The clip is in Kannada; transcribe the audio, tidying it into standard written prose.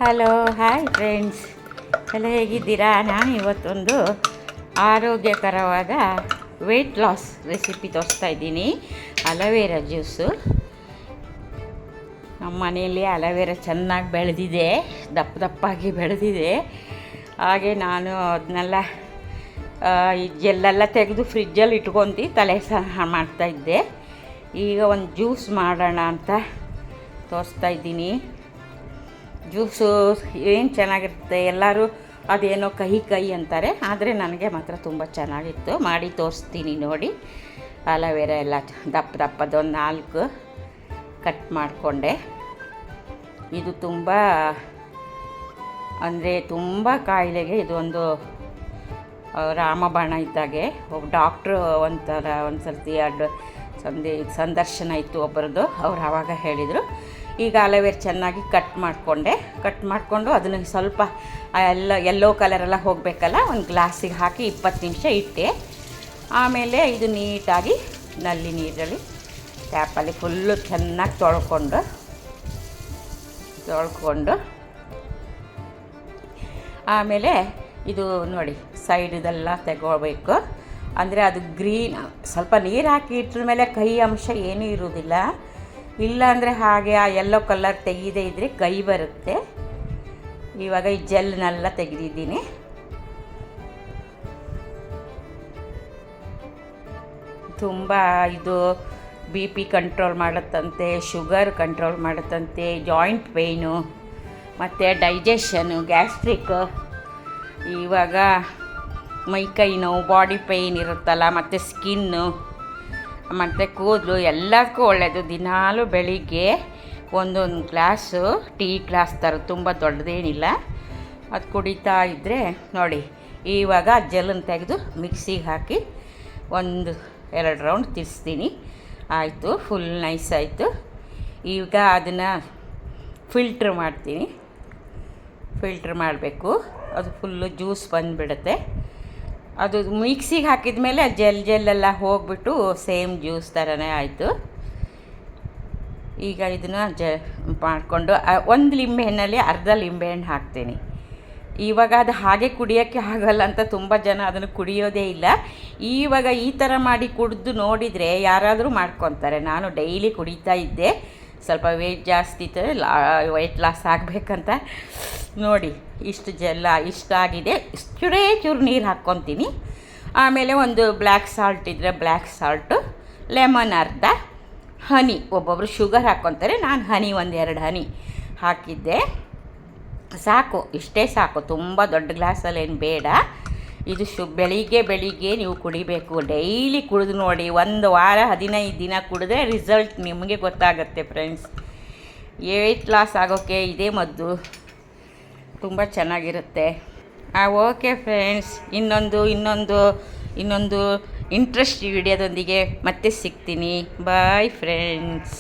ಹಲೋ ಹಾಯ್ ಫ್ರೆಂಡ್ಸ್, ಎಲ್ಲ ಹೇಗಿದ್ದೀರಾ? ನಾನು ಇವತ್ತೊಂದು ಆರೋಗ್ಯಕರವಾದ ವೆಯ್ಟ್ ಲಾಸ್ ರೆಸಿಪಿ ತೋರಿಸ್ತಾ ಇದ್ದೀನಿ. Aloe vera juice. ನಮ್ಮ ಮನೆಯಲ್ಲಿ ಅಲೋವೆರಾ ಚೆನ್ನಾಗಿ ಬೆಳೆದಿದೆ, ದಪ್ಪ ದಪ್ಪಾಗಿ ಬೆಳೆದಿದೆ. ಹಾಗೆ ನಾನು ಅದನ್ನೆಲ್ಲ ಈ ಜೆಲ್ಲೆಲ್ಲ ತೆಗೆದು ಫ್ರಿಜ್ಜಲ್ಲಿ ಇಟ್ಕೊತ ತಲೆ ಸ್ನಾನ ಮಾಡ್ತಾಯಿದ್ದೆ. ಈಗ ಒಂದು ಜ್ಯೂಸ್ ಮಾಡೋಣ ಅಂತ ತೋರಿಸ್ತಾ ಇದ್ದೀನಿ. ಜ್ಯೂಸು ಏನು ಚೆನ್ನಾಗಿರುತ್ತೆ, ಎಲ್ಲರೂ ಅದೇನೋ ಕಹಿ ಅಂತಾರೆ, ಆದರೆ ನನಗೆ ಮಾತ್ರ ತುಂಬ ಚೆನ್ನಾಗಿತ್ತು. ಮಾಡಿ ತೋರಿಸ್ತೀನಿ ನೋಡಿ. ಅಲೋವೆರಾ ಎಲ್ಲ ದಪ್ಪದೊಂದು 4 ಕಟ್ ಮಾಡಿಕೊಂಡೆ. ಇದು ತುಂಬ ಅಂದರೆ ತುಂಬ ಕಾಯಿಲೆಗೆ ಇದೊಂದು ರಾಮಬಾಣ ಇದ್ದಾಗೆ. ಒಬ್ಬ ಡಾಕ್ಟ್ರು ಒಂದು ಸರ್ತಿ ಸಂದರ್ಶನ ಇತ್ತು ಒಬ್ಬರದ್ದು, ಅವ್ರು ಆವಾಗ ಹೇಳಿದರು. ಈಗ ಅಲೋವೆರಾ ಚೆನ್ನಾಗಿ ಕಟ್ ಮಾಡಿಕೊಂಡು ಅದನ್ನು ಸ್ವಲ್ಪ ಎಲ್ಲೋ ಕಲರೆಲ್ಲ ಹೋಗಬೇಕಲ್ಲ, ಒಂದು ಗ್ಲಾಸಿಗೆ ಹಾಕಿ 20 ನಿಮಿಷ ಇಟ್ಟೆ. ಆಮೇಲೆ ಇದು ನೀಟಾಗಿ ನಲ್ಲಿ ನೀರಲ್ಲಿ ಟ್ಯಾಪಲ್ಲಿ ಫುಲ್ಲು ಚೆನ್ನಾಗಿ ತೊಳ್ಕೊಂಡು ಆಮೇಲೆ ಇದು ನೋಡಿ ಸೈಡ್ದೆಲ್ಲ ತೆಗೋಬೇಕು. ಅಂದರೆ ಅದು ಗ್ರೀನ್, ಸ್ವಲ್ಪ ನೀರು ಹಾಕಿ ಇಟ್ರ ಮೇಲೆ ಕಹಿ ಅಂಶ ಏನೂ ಇರೋದಿಲ್ಲ. ಇಲ್ಲ ಅಂದರೆ ಹಾಗೆ ಆ ಯೆಲ್ಲೋ ಕಲರ್ ತೆಗೆಯದೇ ಇದ್ದರೆ ಕಹಿ ಬರುತ್ತೆ. ಇವಾಗ ಈ ಜೆಲ್ನೆಲ್ಲ ತೆಗೆದಿದ್ದೀನಿ. ತುಂಬ ಇದು BP ಕಂಟ್ರೋಲ್ ಮಾಡುತ್ತಂತೆ, ಶುಗರ್ ಕಂಟ್ರೋಲ್ ಮಾಡುತ್ತಂತೆ, ಜಾಯಿಂಟ್ ಪೇಯ್ನು ಮತ್ತು ಡೈಜೆಷನು, ಗ್ಯಾಸ್ಟ್ರಿಕ್, ಇವಾಗ ಮೈಕೈ ನೋವು, ಬಾಡಿ ಪೇಯ್ನ್ ಇರುತ್ತಲ್ಲ, ಮತ್ತು ಸ್ಕಿನ್ನು ಮತ್ತು ಕೂದಲು ಎಲ್ಲದಕ್ಕೂ ಒಳ್ಳೆಯದು. ದಿನಾಲೂ ಬೆಳಿಗ್ಗೆ ಒಂದೊಂದು ಗ್ಲಾಸು ಟೀ ಗ್ಲಾಸ್ ಥರ, ತುಂಬ ದೊಡ್ಡದೇನಿಲ್ಲ, ಅದು ಕುಡಿತಾ ಇದ್ದರೆ ನೋಡಿ. ಇವಾಗ ಜೆಲ್ಲನ್ನು ತೆಗೆದು ಮಿಕ್ಸಿಗೆ ಹಾಕಿ 1-2 ರೌಂಡ್ ತಿರ್ಸ್ತೀನಿ. ಆಯಿತು, ಫುಲ್ ನೈಸ್ ಆಯಿತು. ಈಗ ಅದನ್ನು ಫಿಲ್ಟ್ರ್ ಮಾಡ್ತೀನಿ. ಫಿಲ್ಟ್ರ್ ಮಾಡಬೇಕು, ಅದು ಫುಲ್ಲು ಜ್ಯೂಸ್ ಬಂದುಬಿಡುತ್ತೆ. ಅದು ಮಿಕ್ಸಿಗೆ ಹಾಕಿದ ಮೇಲೆ ಜೆಲ್ಲೆಲ್ಲ ಹೋಗಿಬಿಟ್ಟು ಸೇಮ್ ಜ್ಯೂಸ್ ಥರನೇ ಆಯಿತು. ಈಗ ಇದನ್ನು ಮಾಡಿಕೊಂಡು ಒಂದು ಲಿಂಬೆಹಣ್ಣಲ್ಲಿ ಅರ್ಧ ಲಿಂಬೆಹಣ್ಣು ಹಾಕ್ತೀನಿ. ಇವಾಗ ಅದು ಹಾಗೆ ಕುಡಿಯೋಕ್ಕೆ ಆಗಲ್ಲ ಅಂತ ತುಂಬ ಜನ ಅದನ್ನು ಕುಡಿಯೋದೇ ಇಲ್ಲ. ಇವಾಗ ಈ ಥರ ಮಾಡಿ ಕುಡಿದು ನೋಡಿದರೆ ಯಾರಾದರೂ ಮಾಡ್ಕೊತಾರೆ. ನಾನು ಡೈಲಿ ಕುಡಿತಾ ಇದ್ದೆ. ಸ್ವಲ್ಪ ವೆಯ್ಟ್ ಜಾಸ್ತಿ ಇತ್ತು, ವೆಯ್ಟ್ ಲಾಸ್ ಆಗಬೇಕಂತ ನೋಡಿ. ಇಷ್ಟು ಇಷ್ಟಾಗಿದೆ. ಚೂರು ನೀರು ಹಾಕ್ಕೊತೀನಿ. ಆಮೇಲೆ ಒಂದು ಬ್ಲ್ಯಾಕ್ ಸಾಲ್ಟ್ ಇದ್ದರೆ ಬ್ಲ್ಯಾಕ್ ಸಾಲ್ಟು, ಲೆಮನ್ ಅರ್ಧ, ಹನಿ, ಒಬ್ಬೊಬ್ಬರು ಶುಗರ್ ಹಾಕ್ಕೊತಾರೆ, ನಾನು ಹನಿ 1-2 ಹನಿ ಹಾಕಿದ್ದೆ. ಸಾಕು, ಇಷ್ಟೇ ಸಾಕು. ತುಂಬ ದೊಡ್ಡ ಗ್ಲಾಸಲ್ಲೇನು ಬೇಡ. ಇದು ಬೆಳಿಗ್ಗೆ ನೀವು ಕುಡಿಬೇಕು. ಡೈಲಿ ಕುಡಿದು ನೋಡಿ, 1 ವಾರ 15 ದಿನ ಕುಡಿದ್ರೆ ರಿಸಲ್ಟ್ ನಿಮಗೆ ಗೊತ್ತಾಗುತ್ತೆ ಫ್ರೆಂಡ್ಸ್. ವೆಯ್ಟ್ ಲಾಸ್ ಆಗೋಕ್ಕೆ ಇದೇ ಮದ್ದು, ತುಂಬ ಚೆನ್ನಾಗಿರುತ್ತೆ. ಓಕೆ ಫ್ರೆಂಡ್ಸ್, ಇನ್ನೊಂದು ಇಂಟ್ರೆಸ್ಟ್ ವಿಡಿಯೋದೊಂದಿಗೆ ಮತ್ತೆ ಸಿಗ್ತೀನಿ. Bye friends.